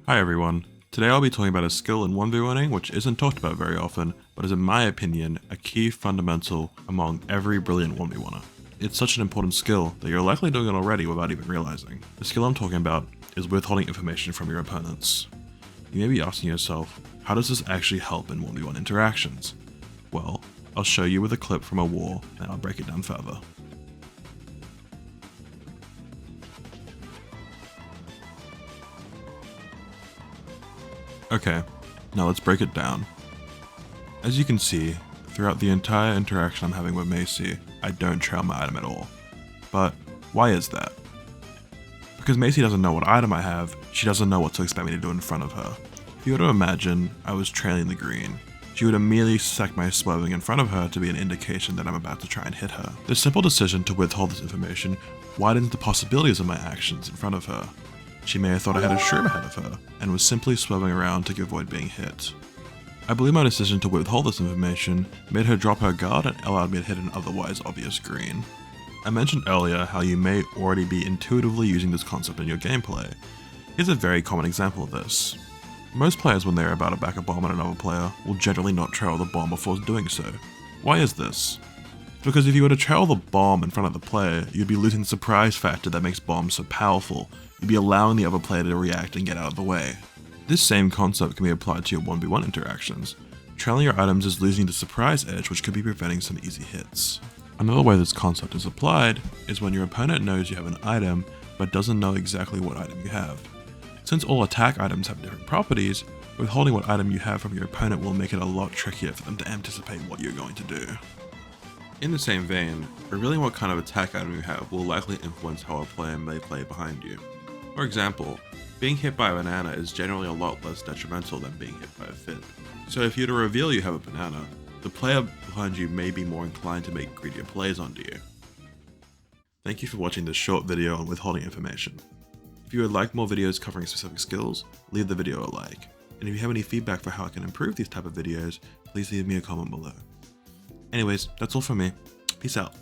Hi everyone, today I'll be talking about a skill in 1v1ing which isn't talked about very often, but is in my opinion a key fundamental among every brilliant 1v1er. It's such an important skill that you're likely doing it already without even realizing. The skill I'm talking about is withholding information from your opponents. You may be asking yourself, how does this actually help in 1v1 interactions? Well, I'll show you with a clip from a war and I'll break it down further. Okay, now let's break it down. As you can see, throughout the entire interaction I'm having with Macy, I don't trail my item at all. But why is that? Because Macy doesn't know what item I have, she doesn't know what to expect me to do in front of her. If you were to imagine I was trailing the green, she would immediately suspect my swerving in front of her to be an indication that I'm about to try and hit her. The simple decision to withhold this information widens the possibilities of my actions in front of her. She may have thought I had a shroom ahead of her, and was simply swerving around to avoid being hit. I believe my decision to withhold this information made her drop her guard and allowed me to hit an otherwise obvious green. I mentioned earlier how you may already be intuitively using this concept in your gameplay. Here's a very common example of this. Most players, when they are about to back a bomb on another player, will generally not trail the bomb before doing so. Why is this? Because if you were to trail the bomb in front of the player, you'd be losing the surprise factor that makes bombs so powerful. You'd be allowing the other player to react and get out of the way. This same concept can be applied to your 1v1 interactions. Trailing your items is losing the surprise edge, which could be preventing some easy hits. Another way this concept is applied is when your opponent knows you have an item, but doesn't know exactly what item you have. Since all attack items have different properties, withholding what item you have from your opponent will make it a lot trickier for them to anticipate what you're going to do. In the same vein, revealing what kind of attack item you have will likely influence how a player may play behind you. For example, being hit by a banana is generally a lot less detrimental than being hit by a fit. So if you were to reveal you have a banana, the player behind you may be more inclined to make greedier plays onto you. Thank you for watching this short video on withholding information. If you would like more videos covering specific skills, leave the video a like. And if you have any feedback for how I can improve these type of videos, please leave me a comment below. Anyways, that's all from me. Peace out.